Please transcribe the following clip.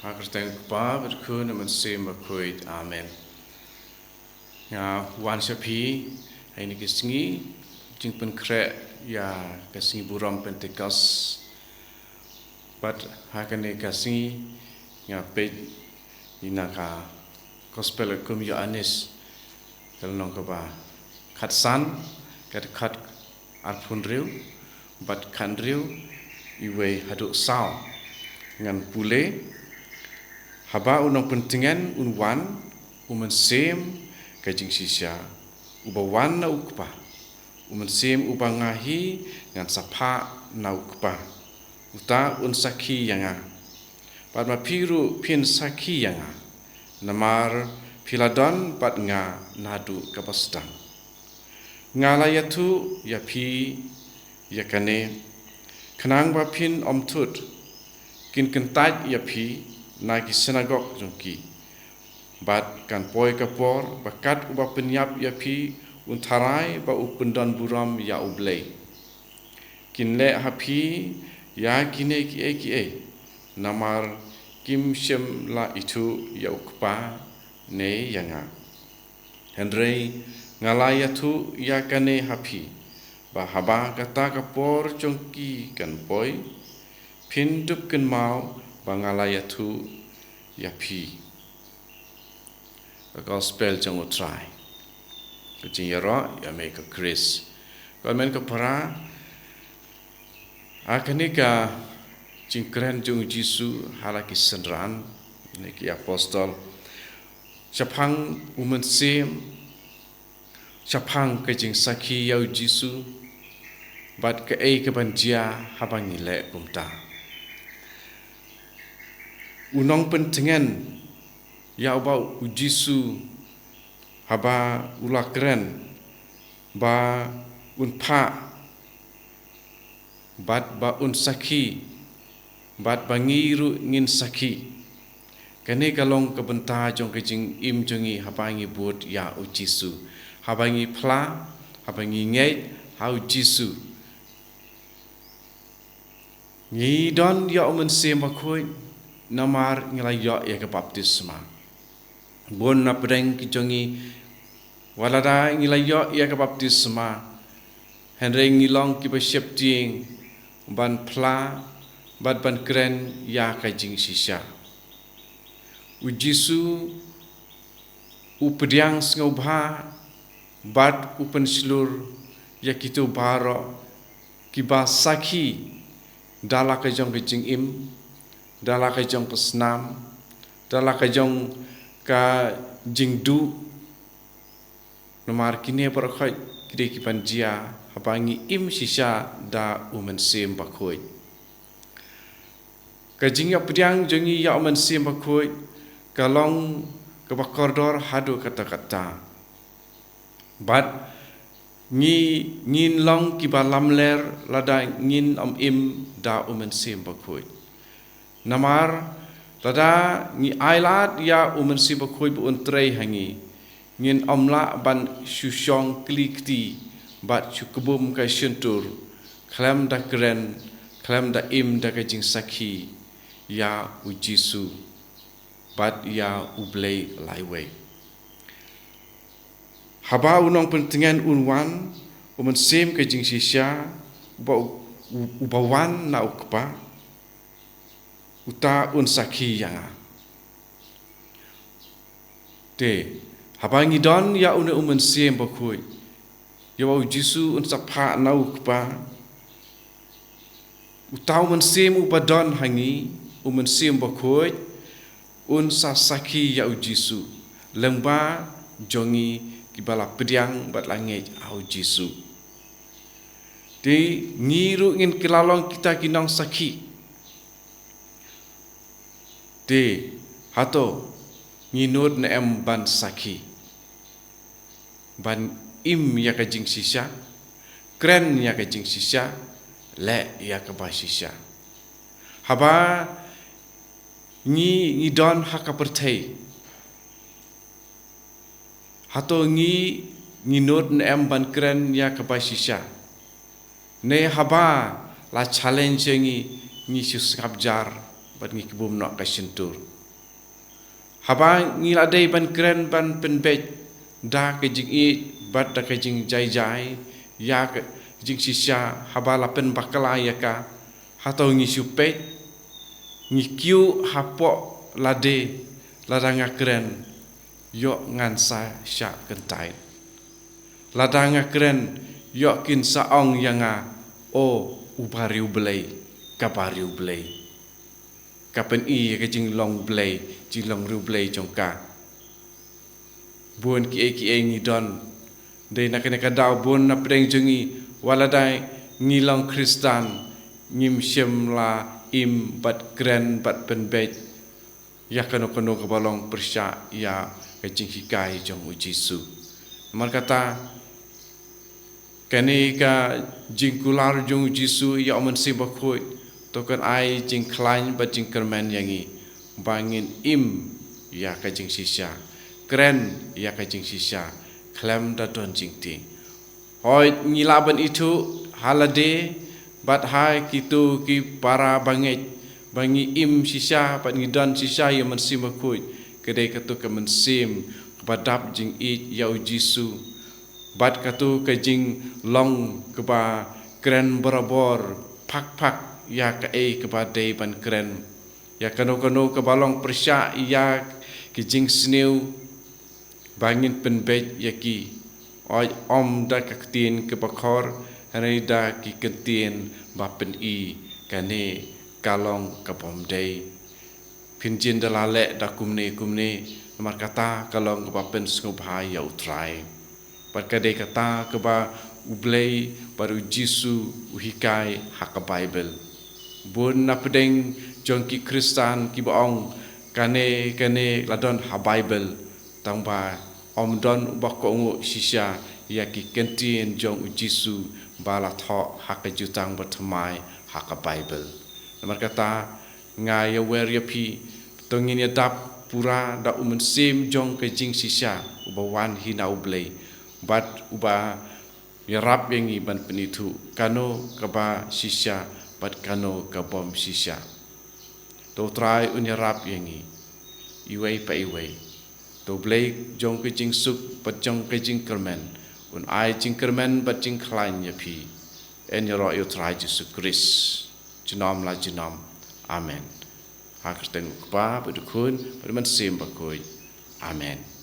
Hakers denk pa berkun men sem bakuit amen. Ya wan sapi ini kesingi jing pen kre ya kesingi buram Pentecost. But hakane kesingi ya pe inaka gospel kum ya anis kalau nong ba khat san khat arpun riu but kan riu iwe haduk sao ngan pule haba unong pentingan unwan umen sem kajing sisya ubawan na ukpa umen sem uba ngahi ngan sapa na ukpa uta un saki yanga padma piru pin saki yanga namar piladon pat nga nadu kapastang ngalayatu ya pi yakane kenang ba pin omtut kin kentaj ya pi nagi sinagog jungki bat kan poi kapor bakat uba penyap ya pi untarai ba upendon buram ya ublei kinle hapi ya kine ki namar kim shem la itu ya ukpa ne yanga hendrei ngalayatu ya kane hapi ba haba kata kapor jungki kan poi pindup kan mau bangalayatu yapi. The gospel jangan try. Kucing yara ya make a Chris. Kalau main kepara, akanika cingkren jung Jisu halaki senran niki apostol. Siapang umen sem, siapang kejing saki yau Jisu, bat ke kebanjia habangi le kumta. Unong pentingan ya bau Jisu haba ulakren ba unpa bat ba unsaki bat bangiru ngin saki kene kalong kebenta jong kejing im jongi habangi buat ya Jisu habangi pla habangi ngait hau Jisu ngi don ya umen sembakoi namar ngelayo ya ke baptisma bon na pedeng kijongi walada ngelayo ya ke baptisma henry ngilong ki besyepting ban pla bad ban kren ya ka jing sisya ujisu upediang ngobha bad upen slur ya kitu baro kiba saki dala ka jong jing im dala ka jong pesnam dala ka jong ka jingdu nomar kini berkhoi kide ki panjia habangi im sisa da umen sem bakoi ka jingya pediang jongi ya umen sem bakoi kalong ka bakordor hadu kata-kata bat ngin long ki balamler lada ngin im da umen sem bakoi namar lada ngi ailat ya umen si bakoi bu untrei hangi ngin omla ban shushong klikti bat chukubum ka shentur klam da kren klam da im da ka jing saki ya ujisu bat ya ublei laiwei haba unong pentingan unwan umen sem ka jing sisya ubawan na ukpa uta unsaki yang te habangi don ya une umen sem bakoi ya wau Jisu unsapa nau kpa uta umen sem ubadon hangi umen sem bakoi unsasaki ya Jisu lengba jongi kibala pediang bat langit au Jisu te ngiru ngin kilalong kita kinang saki de hato nginut na em ban saki ban im ya ka jing sisya kren ya ka jing sisya le ya ka ba sisya haba ngi don haka pertai hato nginut na em ban kren ya ka ba sisya ne haba la challenge ngi sus kabjar bat ngi kibum nak ka sentur haba ngila dei ban kren ban penbej da ke jing I bat da ke jing jai ya ke jing sisya haba la pen bakala ya ka hatau ngi supet ngi kiu hapo lade ladanga kren yo ngansa sya kentai ladanga kren yo kin saong yanga o ubariu belai kabariu belai kapen I ke jing long belai jing long riu belai jongka buon ki ngi don de nak dau buon na preng jengi waladai ngilong Kristan ngim shem la im bat kren bat penbej ya kano kebalong persya ya ke jing hikai jong ujisu mar kata kani ka jing kular jong ujisu ya omen sibakoi tokan ai jing klain bat jing kermen yangi bangin im ya ka jing sisya keren ya ka jing sisya klem da don jing ti hoi ngilaban itu halade bat hai kitu ki para banget bangi im sisya bat ngidan sisya ya mensimakui kedai katu ke mensim kepadap jing I ya ujisu bat katu ke jing long keba keren berabor pak ya ka keba dei ban keren ya kano ke balong persya ya ki jing sneu bangin penbej ya ki oi om da kaktin ke bakor hari da ki kentin bapen I kane kalong kapom dei pinjin dalale da kumne mar kata kalong bapen skubhai ya utrai perkade kata keba ublei baru jisu uhikai hak bible bun na pedeng jongki Kristan ki baong kane ladon ha bible tangba om don ubako sisya ya ki kentin jong ujisu bala tho hak jutang bertemai hak bible mar kata ngai wer ya pi tongin ya dap pura da sim jong ke jing sisya ubawan hina ublei bat uba ya rap yang iban penitu kano kaba sisya bat kano kabom sisya to try unya rap yang iwei pa iwei to blake jong ke jing suk bat jong ke jing kermen un ai jing kermen bat jing klain ya pi en ya ro yo try Jesus Christ jinom la jinom amen ha kristen ba bedukun berman sim bakoi amen